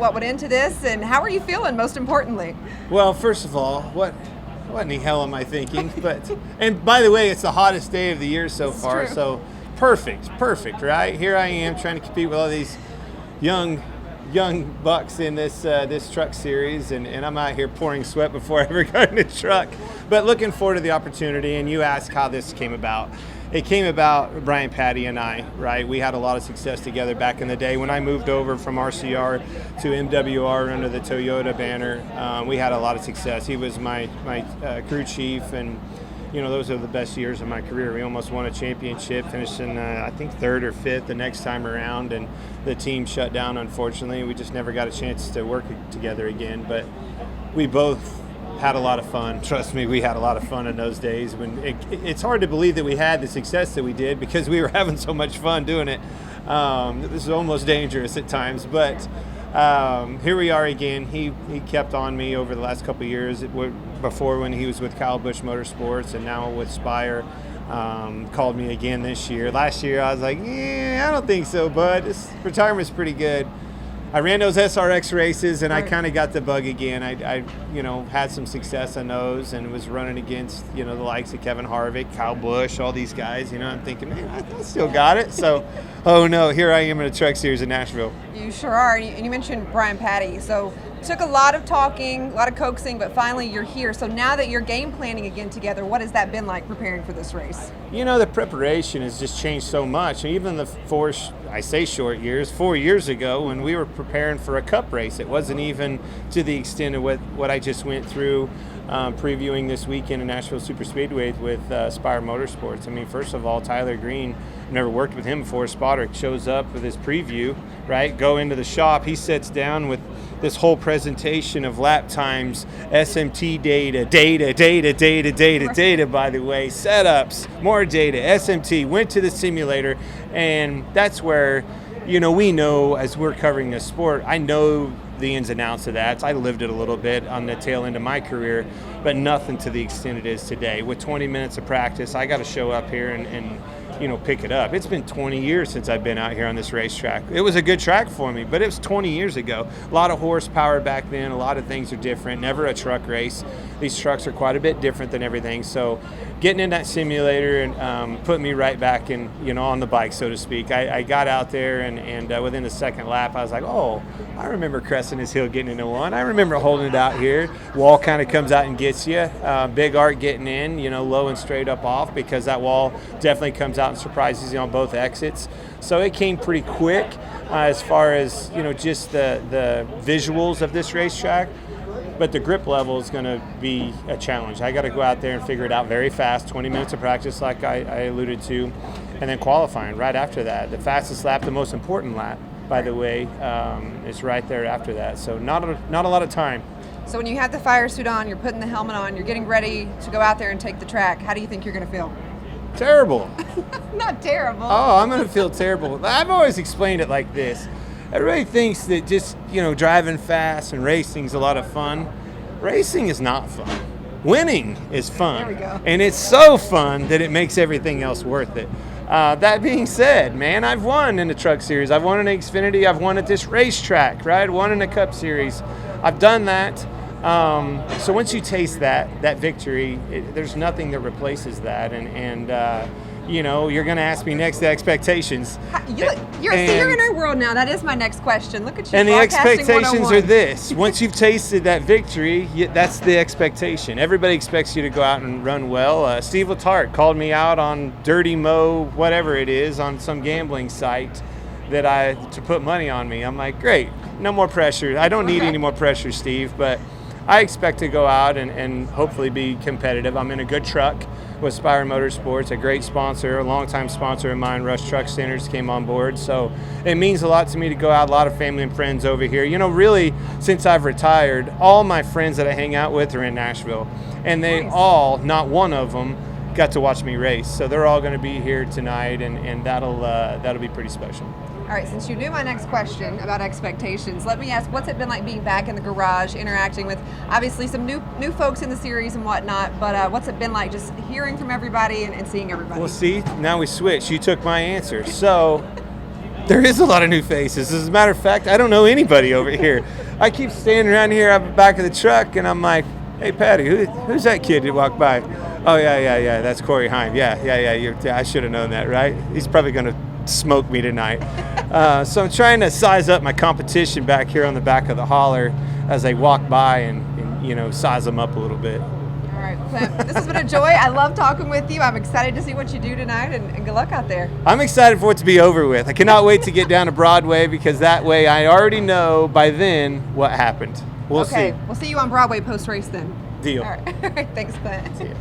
what went into this, and how are you feeling, most importantly? Well, first of all, what in the hell am I thinking? And by the way, it's the hottest day of the year so far, true. so perfect, right? Here I am trying to compete with all these young bucks in this truck series, and I'm out here pouring sweat before I ever got in the truck. But looking forward to the opportunity, and you asked how this came about. It came about Brian Patty and I, right? We had a lot of success together back in the day. When I moved over from RCR to MWR under the Toyota banner, we had a lot of success. He was my crew chief, and those are the best years of my career. We almost won a championship, finishing I think 3rd or 5th the next time around, and the team shut down, unfortunately. We just never got a chance to work together again, but we both had a lot of fun. Trust me, we had a lot of fun in those days. When it's hard to believe that we had the success that we did because we were having so much fun doing it. This is almost dangerous at times, but here we are again. He kept on me over the last couple of years. Before, when he was with Kyle Busch Motorsports, and now with Spire. Called me again this year. Last year I was like, I don't think so, bud. This retirement's pretty good. I ran those SRX races, and I kind of got the bug again. I had some success on those, and was running against the likes of Kevin Harvick, Kyle Busch, all these guys. I'm thinking, man, I still got it. So, oh no, here I am in a Truck Series in Nashville. You sure are. And you mentioned Brian Patty. So took a lot of talking, a lot of coaxing, but finally you're here. So now that you're game planning again together, what has that been like preparing for this race? The preparation has just changed so much. Even the 4 years ago when we were preparing for a cup race, it wasn't even to the extent of what I just went through previewing this weekend in Nashville Superspeedway with Spire Motorsports. First of all, Tyler Green, never worked with him before. Spotter shows up with his preview, right? Go into the shop. He sits down with this whole presentation of lap times, SMT data, by the way, setups, more data, SMT, went to the simulator, and that's where, we know as we're covering this sport, I know the ins and outs of that. I lived it a little bit on the tail end of my career, but nothing to the extent it is today. With 20 minutes of practice, I got to show up here and pick it up. It's been 20 years since I've been out here on this racetrack. It was a good track for me, but it was 20 years ago. A lot of horsepower back then. A lot of things are different. Never a truck race. These trucks are quite a bit different than everything. So getting in that simulator and put me right back in, on the bike, so to speak. I got out there and within the second lap, I was like, oh, I remember cresting this hill getting into one. I remember holding it out here. Wall kind of comes out and gets you. Big arc getting in, low and straight up off, because that wall definitely comes out and surprises you on both exits. So it came pretty quick as far as, just the visuals of this racetrack. But the grip level is going to be a challenge. I got to go out there and figure it out very fast. 20 minutes of practice, like I alluded to, and then qualifying right after that. The fastest lap, the most important lap, by the way, is right there after that. So not a lot of time. So when you have the fire suit on, you're putting the helmet on, you're getting ready to go out there and take the track, how do you think you're going to feel? Terrible. Not terrible. Oh, I'm going to feel terrible. I've always explained it like this. Everybody thinks that just, driving fast and racing is a lot of fun. Racing is not fun. Winning is fun. There we go. And it's so fun that it makes everything else worth it. That being said, man, I've won in the Truck Series. I've won in Xfinity. I've won at this racetrack, right? Won in the Cup Series. I've done that. So once you taste that victory, there's nothing that replaces that. And you're going to ask me next the expectations. You're in our world now. That is my next question. Look at you. And the expectations 101. are this. Once you've tasted that victory, that's the expectation. Everybody expects you to go out and run well. Steve Letarte called me out on Dirty Mo, whatever it is, on some gambling site to put money on me. I'm like, great. No more pressure. I don't need any more pressure, Steve, but I expect to go out and hopefully be competitive. I'm in a good truck with Spire Motorsports, a great sponsor, a longtime sponsor of mine. Rush Truck Centers came on board, so it means a lot to me to go out. A lot of family and friends over here. Really, since I've retired, all my friends that I hang out with are in Nashville, and they all, not one of them, got to watch me race. So they're all going to be here tonight, and that'll be pretty special. All right, since you knew my next question about expectations, let me ask, what's it been like being back in the garage, interacting with obviously some new folks in the series and whatnot, but what's it been like just hearing from everybody and seeing everybody? Well, see, now we switch. You took my answer. So There is a lot of new faces. As a matter of fact, I don't know anybody over here. I keep standing around here at the back of the truck, and I'm like, hey, Patty, who's that kid that walked by? Oh, yeah, that's Corey Heim. Yeah, I should have known that, right? He's probably going to smoke me tonight. So I'm trying to size up my competition back here on the back of the hauler as they walk by and you know, size them up a little bit. All right, Clint, this has been a joy. I love talking with you. I'm excited to see what you do tonight, and good luck out there. I'm excited for it to be over with. I cannot wait to get down to Broadway because that way I already know by then what happened. We'll see. We'll see you on Broadway post-race then. Deal. All right, thanks, Clint. See ya.